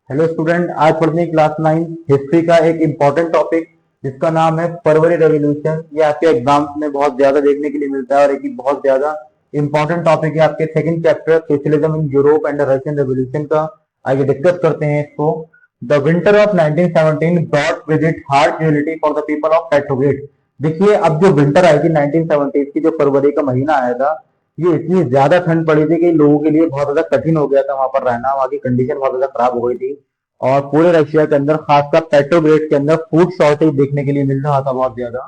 Hello student, आज पढ़ने class 9 history का एक इम्पोर्टेंट टॉपिक जिसका नाम है फरवरी रेवोल्यूशन। ये आपके एग्जाम्स में बहुत ज्यादा देखने के लिए मिलता है और एक बहुत ज्यादा इम्पोर्टेंट टॉपिक है आपके second chapter socialism in Europe and the Russian revolution का। आइए डिस्कस करते हैं इसको। The winter of 1917 brought with it hard reality for the people of Petrograd. देखिए, अब जो विंटर आई थी 1970 की, जो फरवरी का महीना आया था, ये इतनी ज्यादा ठंड पड़ी थी कि लोगों के लिए बहुत ज्यादा कठिन हो गया था वहां पर रहना। वहां की कंडीशन बहुत ज्यादा खराब हो गई थी और पूरे रशिया के अंदर, खासकर पेट्रोग्रेड के अंदर, फूड शॉर्टेज देखने के लिए मिल रहा था बहुत ज्यादा।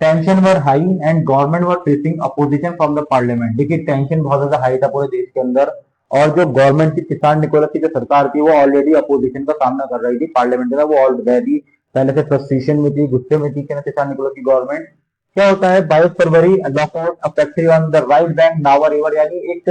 Tension were high and government were facing opposition from the parliament. देखिए, टेंशन बहुत ज्यादा हाई था पूरे देश के अंदर और जो गवर्नमेंट की, किसान निकोलस की जो सरकार थी, वो ऑलरेडी अपोजिशन का सामना कर रही थी पार्लियामेंट का। वो ऑलरेडी पहले से फ्रस्ट्रेशन में थी, गुस्से में थी कि किसान निकोलस की गवर्नमेंट। क्या होता है, 22 फरवरी lockout affected on the right bank Neva river, यानी एक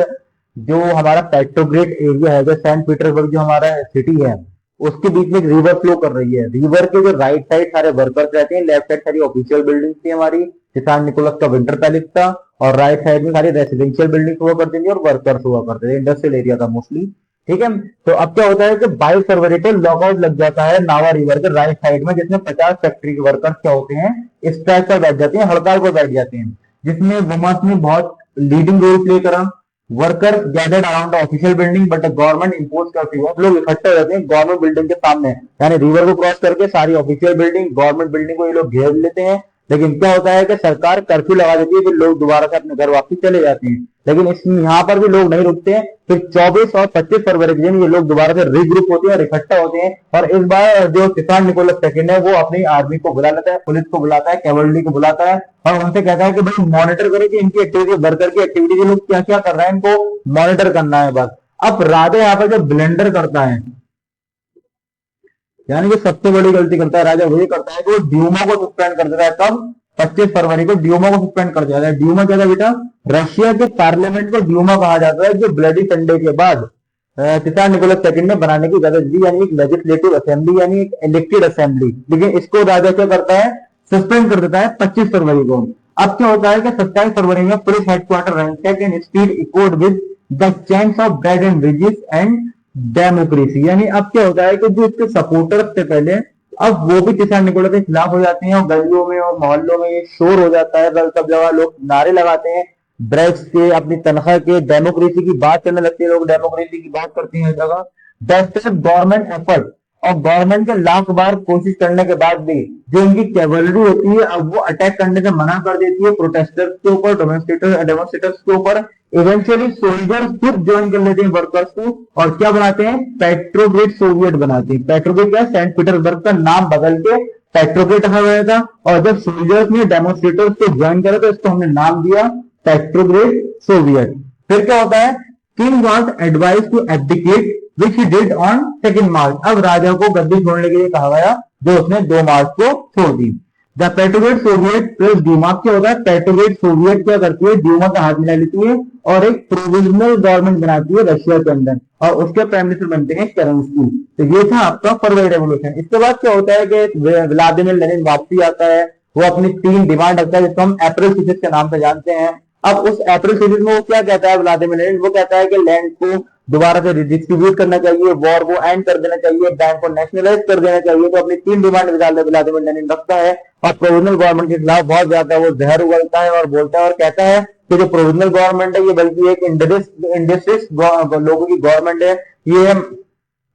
जो हमारा पेट्रोग्रेड एरिया है, जो सेंट पीटर्सबर्ग जो हमारा सिटी है, उसके बीच में एक रिवर फ्लो कर रही है। रिवर के जो राइट साइड सारे वर्कर्स रहते हैं, लेफ्ट साइड सारी ऑफिशियल बिल्डिंग थी हमारी, किसान निकोलस का विंटर पैलेस था, और राइट साइड में सारी रेसिडेंशियल बिल्डिंग हुआ करती थी और वर्कर्स हुआ करते थे। इंडस्ट्रियल एरिया था मोस्टली। ठीक है, तो अब क्या होता है कि 22 फरवरी को लॉकआउट लग जाता है नावा रिवर के राइट साइड में, जिसमें 50 फैक्ट्री के वर्कर्स क्या होते हैं, स्ट्राइक पर बैठ जाते हैं, हड़ताल पर बैठ जाते हैं, जिसमें वुमेन्स ने बहुत लीडिंग रोल प्ले करा। Worker gathered around the official building but the government impose curfew. अब लोग इकट्ठे हो जाते हैं गवर्नमेंट बिल्डिंग के सामने, यानी रिवर को क्रॉस करके सारी ऑफिशियल बिल्डिंग, गवर्नमेंट बिल्डिंग को ये लोग घेर लेते हैं। लेकिन क्या होता है कि सरकार कर्फ्यू लगा देती है, फिर लोग दोबारा से अपने घर वापस चले जाते हैं। लेकिन इस यहाँ पर भी लोग नहीं रुकते हैं। फिर 24 और 25 फरवरी के दिन ये लोग दोबारा से रीग्रुप होते हैं और इकट्ठा होते हैं। और इस बार जो किसान निकोलस सेकंड है, वो अपनी आर्मी को बुला लेता है, पुलिस को बुलाता है, कैवलरी को बुलाता है और उनसे कहता है कि भाई मॉनिटर करें कि इनकी एक्टिविटी, वर्कर की एक्टिविटी, के लोग क्या क्या कर रहे हैं, इनको मॉनिटर करना है बस। अब राजा यहाँ पर जो ब्लेंडर करता है, यानी कि सबसे बड़ी गलती करता है राजा, वही करता है कि वो ड्यूमा को सस्पेंड कर देता है। कब? 25 फरवरी को ड्यूमा को सस्पेंड कर दिया जाता है। ड्यूमा क्या था बेटा? रशिया के पार्लियामेंट को ड्यूमा कहा जाता है, जो ब्लडी संडे के बाद किसान निकोलस सेकंड ने बनाने की इजाजत दी, यानी एक लेजिस्लेटिव असेंबली, यानी एक इलेक्टेड असेंबली। लेकिन इसको राजा क्या करता है, सस्पेंड कर देता है 25 फरवरी को। अब क्या होता है कि 27 फरवरी में police headquarter rank and speed echoed with the chance of bread and wages and democracy. यानी अब क्या होता है कि जो इसके सपोर्टर्स थे पहले, अब वो भी किसान निकोलस के खिलाफ हो जाते हैं और गलियों में और मोहल्लों में ये शोर हो जाता है, सब जगह लोग नारे लगाते हैं ब्रेक्स के, अपनी तनख्वाह के, डेमोक्रेसी की बात करने लगते हैं लोग, डेमोक्रेसी की बात करते हैं हर जगह। डेस्परेट गवर्नमेंट एफर्ट, और गवर्नमेंट के लाख बार कोशिश करने के बाद भी जो इनकी कैवलरी होती है, अब वो अटैक करने से मना कर देती है प्रोटेस्टर्स के ऊपर, डेमोन्स्ट्रेटर्स के ऊपर। इवेंचुअली सोल्जर्स खुद ज्वाइन कर लेते हैं वर्कर्स को और क्या बनाते हैं, पेट्रोग्रेड सोवियत बनाते हैं। पेट्रोग्रेड क्या, सेंट पीटर्सबर्ग का नाम बदल के पेट्रोग्रेड रखा गया था। और जब सोल्जर्स ने डेमोन्स्ट्रेटर्स को ज्वाइन करा तो इसको हमने नाम दिया पेट्रोग्रेड सोवियत। फिर क्या होता है, king was advised to abdicate which he did on 2 March. अब राजा को गद्दी छोड़ने के लिए कहा गया, जो उसने 2 मार्च को छोड़ दी। द पेट्रोग्रेड सोवियत प्लस ड्यूमा, क्या होता है, पेट्रोग्रेड सोवियत क्या करती है, ड्यूमा का हाथ मिला लेती है और एक प्रोविजनल गवर्नमेंट बनाती है रशिया के अंदर, और उसके प्राइम मिनिस्टर बनते हैं केरेंस्की। तो ये था आपका फरवरी रेवोल्यूशन। इसके बाद क्या होता है कि व्लादिमीर लेनिन वापसी आता है। वो अपनी 3 डिमांड रखता है, जिसको हम अप्रैल सीरीज के नाम से जानते हैं। अब उस अप्रैल सीरीज में वो क्या कहता है व्लादिमीर लेनिन, वो कहता है कि लैंड को दोबारा से रिडिस्ट्रीब्यूट करना चाहिए, वॉर को एंड कर देना चाहिए, बैंक को नेशनलाइज कर देना चाहिए। तो अपनी 3 डिमांड व्लादिमीर लेनिन रखता है और प्रोविजनल गवर्नमेंट के खिलाफ बहुत ज्यादा वो जहर उगलता है और बोलता है और कहता है कि जो प्रोविजनल गवर्नमेंट है, ये बल्कि एक इंडस्ट्रियलिस्ट लोगों की गवर्नमेंट है, ये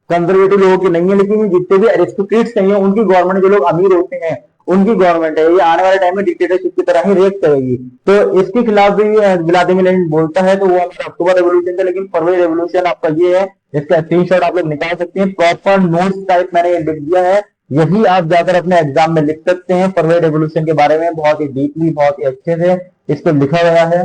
कंजर्वेटिव लोगों की नहीं है, लेकिन जितने भी एरिस्टोक्रेट्स नहीं है उनकी गवर्नमेंट, जो लोग अमीर होते हैं उनकी गवर्नमेंट है, ये आने वाले टाइम में डिक्टेटरशिप की तरह ही रेप करेगी। तो इसके खिलाफ भी व्लादिमीर लेनिन बोलता है। तो वो आपका अक्टूबर रेवोल्यूशन था, लेकिन फरवरी रेवोल्यूशन आपका ये है। इसका स्क्रीनशॉट आप लोग निकाल सकते हैं, प्रॉपर नोट्स टाइप मैंने लिख दिया है, यही आप जाकर अपने एग्जाम में लिख सकते हैं। फरवरी रेवोल्यूशन के बारे में बहुत ही डीपली, बहुत ही अच्छे से इसको लिखा गया है।